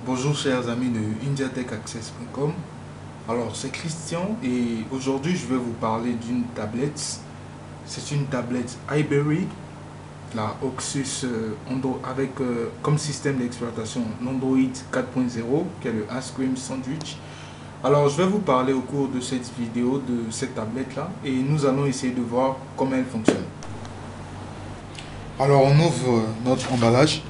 Bonjour chers amis de indiatechaccess.com. Alors c'est Christian et aujourd'hui je vais vous parler d'une tablette. C'est une tablette iBerry, la Oxus Android, avec comme système d'exploitation Android 4.0 qui est le Ice Cream Sandwich. Alors je vais vous parler au cours de cette vidéo de cette tablette là et nous allons essayer de voir comment elle fonctionne. Alors on ouvre notre emballage.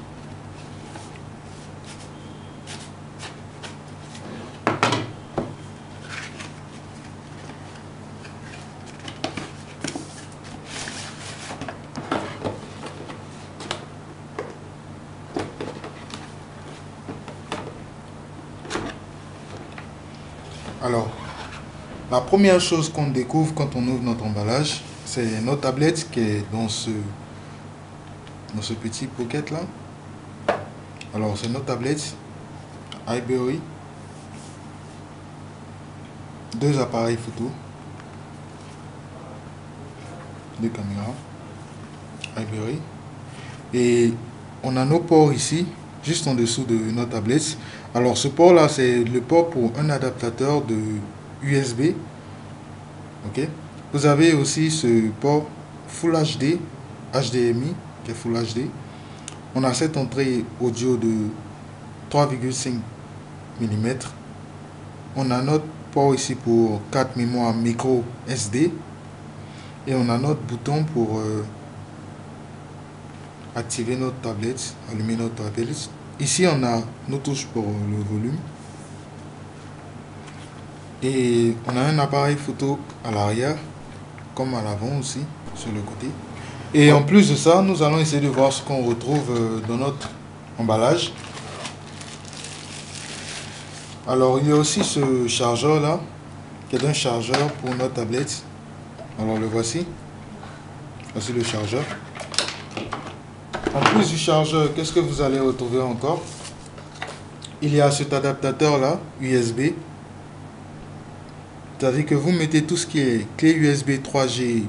Alors, la première chose qu'on découvre quand on ouvre notre emballage, c'est notre tablette qui est dans ce petit pocket là. Alors, c'est notre tablette iBerry, deux appareils photo, deux caméras iBerry, et on a nos ports ici, juste en dessous de notre tablette. Alors ce port là, c'est le port pour un adaptateur de USB. Ok. Vous avez aussi ce port Full HD, HDMI, qui est Full HD. On a cette entrée audio de 3,5 mm. On a notre port ici pour 4 mémoires micro SD. Et on a notre bouton pour activer notre tablette, allumer notre tablette. Ici, on a nos touches pour le volume. Et on a un appareil photo à l'arrière, comme à l'avant aussi, sur le côté. Et en plus de ça, nous allons essayer de voir ce qu'on retrouve dans notre emballage. Alors, il y a aussi ce chargeur là, qui est un chargeur pour notre tablette. Alors, le voici. Voici le chargeur. En plus du chargeur, qu'est-ce que vous allez retrouver encore? Il y a cet adaptateur là, USB. C'est-à-dire que vous mettez tout ce qui est clé USB 3G,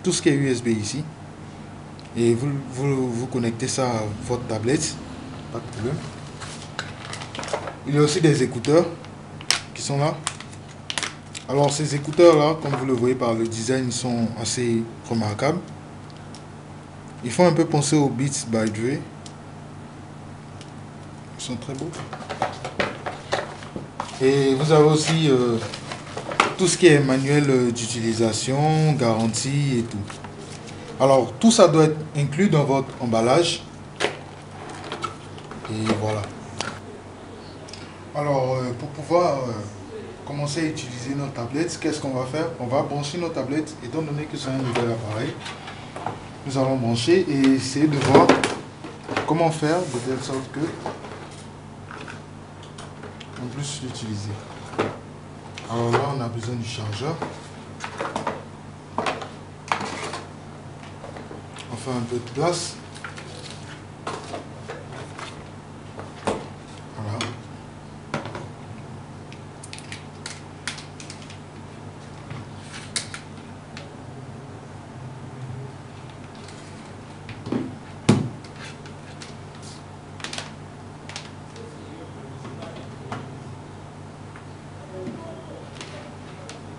tout ce qui est USB ici. Et vous connectez ça à votre tablette. Pas de problème. Il y a aussi des écouteurs qui sont là. Alors ces écouteurs là, comme vous le voyez par le design, ils sont assez remarquables. Ils font un peu penser aux Beats by Dre. Ils sont très beaux. Et vous avez aussi tout ce qui est manuel d'utilisation, garantie et tout. Alors tout ça doit être inclus dans votre emballage. Et voilà. Alors pour pouvoir commencer à utiliser notre tablette, qu'est-ce qu'on va faire? On va brancher notre tablette, étant donné que c'est un nouvel appareil. Nous allons brancher et essayer de voir comment faire de telle sorte que on puisse l'utiliser. Alors là, on a besoin du chargeur. On fait un peu de place. Voilà.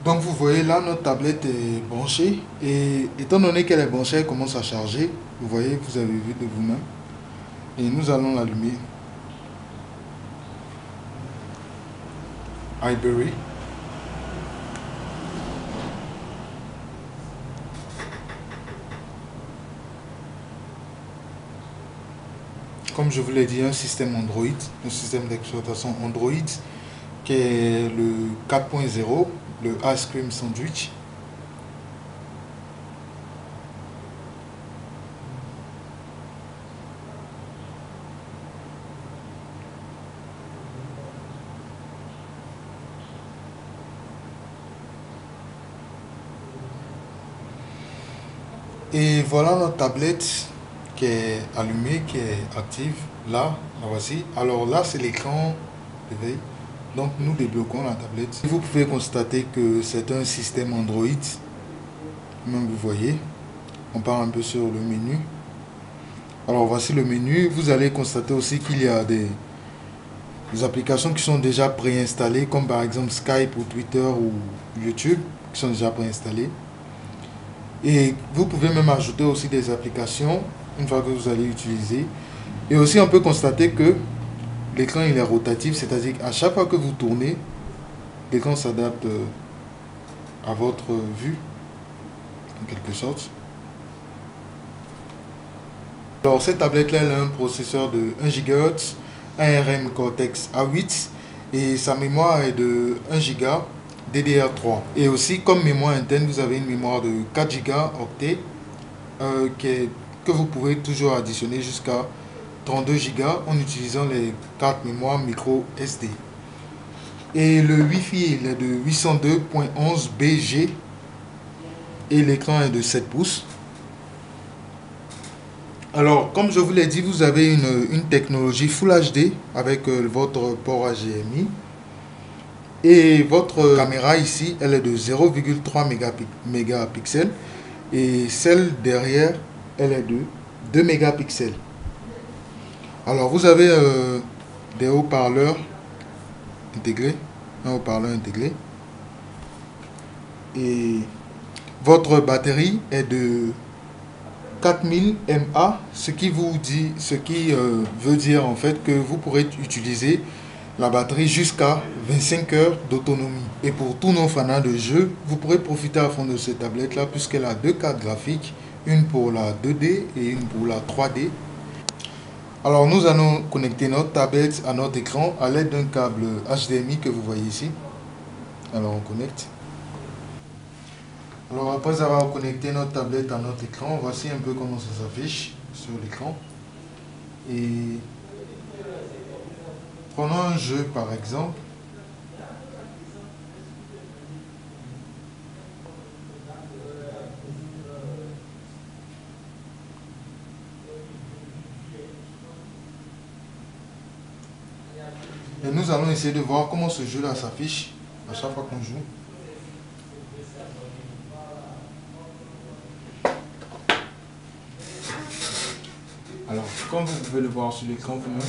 Donc vous voyez là, notre tablette est branchée et étant donné qu'elle est branchée, elle commence à charger. Vous voyez, vous avez vu de vous-même. Et nous allons l'allumer. iBerry. Comme je vous l'ai dit, un système Android, un système d'exploitation Android qui est le 4.0, le Ice Cream Sandwich. Et voilà notre tablette qui est allumée, qui est active. Là, la voici. Alors là, c'est l'écran de veille. Donc nous débloquons la tablette. Vous pouvez constater que c'est un système Android. Même vous voyez. On part un peu sur le menu. Alors voici le menu. Vous allez constater aussi qu'il y a des des applications qui sont déjà préinstallées, comme par exemple Skype ou Twitter ou YouTube, qui sont déjà préinstallées. Et vous pouvez même ajouter aussi des applications une fois que vous allez utiliser. Et aussi, on peut constater que l'écran il est rotatif, c'est-à-dire qu'à chaque fois que vous tournez, l'écran s'adapte à votre vue, en quelque sorte. Alors, cette tablette-là, elle a un processeur de 1 GHz, un ARM Cortex A8 et sa mémoire est de 1 Go DDR3. Et aussi, comme mémoire interne, vous avez une mémoire de 4 Go octets que vous pouvez toujours additionner jusqu'à 32 Go en utilisant les cartes mémoire micro SD. Et le Wi-Fi il est de 802.11bg et l'écran est de 7 pouces. Alors, comme je vous l'ai dit, vous avez une technologie Full HD avec votre port HDMI. Et votre caméra ici, elle est de 0,3 mégapixels. Et celle derrière, elle est de 2 mégapixels. Alors, vous avez des haut-parleurs intégrés, un haut-parleur intégré. Et votre batterie est de 4000 mAh, ce qui veut dire en fait que vous pourrez utiliser la batterie jusqu'à 25 heures d'autonomie. Et pour tous nos fanats de jeux, vous pourrez profiter à fond de cette tablette là puisqu'elle a deux cartes graphiques, une pour la 2D et une pour la 3D. Alors nous allons connecter notre tablette à notre écran à l'aide d'un câble HDMI que vous voyez ici. Alors on connecte. Alors après avoir connecté notre tablette à notre écran, voici un peu comment ça s'affiche sur l'écran. Et prenons un jeu par exemple. Et nous allons essayer de voir comment ce jeu-là s'affiche à chaque fois qu'on joue. Alors, comme vous pouvez le voir sur l'écran vous-même,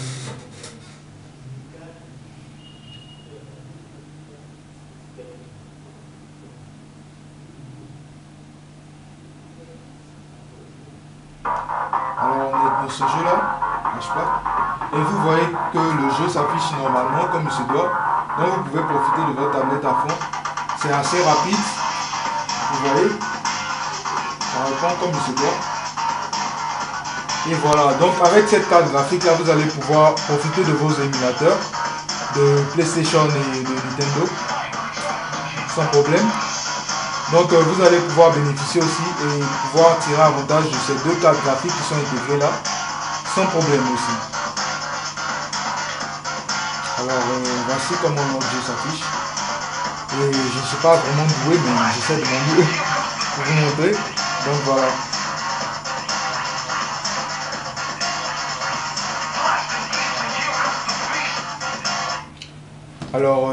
alors on est dans ce jeu-là, et vous voyez que le jeu s'affiche normalement comme il se doit. Donc vous pouvez profiter de votre tablette à fond. C'est assez rapide, vous voyez, ça répond comme il se doit. Et voilà, donc avec cette carte graphique là, vous allez pouvoir profiter de vos émulateurs de PlayStation et de Nintendo sans problème. Donc vous allez pouvoir bénéficier aussi et pouvoir tirer avantage de ces deux cartes graphiques qui sont intégrées là sans problème aussi. Alors voici comment notre jeu s'affiche. Et je ne suis pas vraiment doué, mais j'essaie de mon mieux pour vous montrer. Donc voilà. Alors,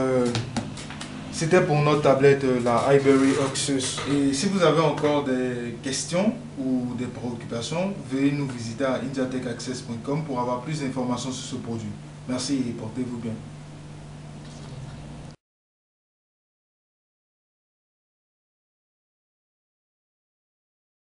c'était pour notre tablette, la Highbury Oxus. Et si vous avez encore des questions ou des préoccupations, veuillez nous visiter à indiatechaccess.com pour avoir plus d'informations sur ce produit. Merci et portez-vous bien.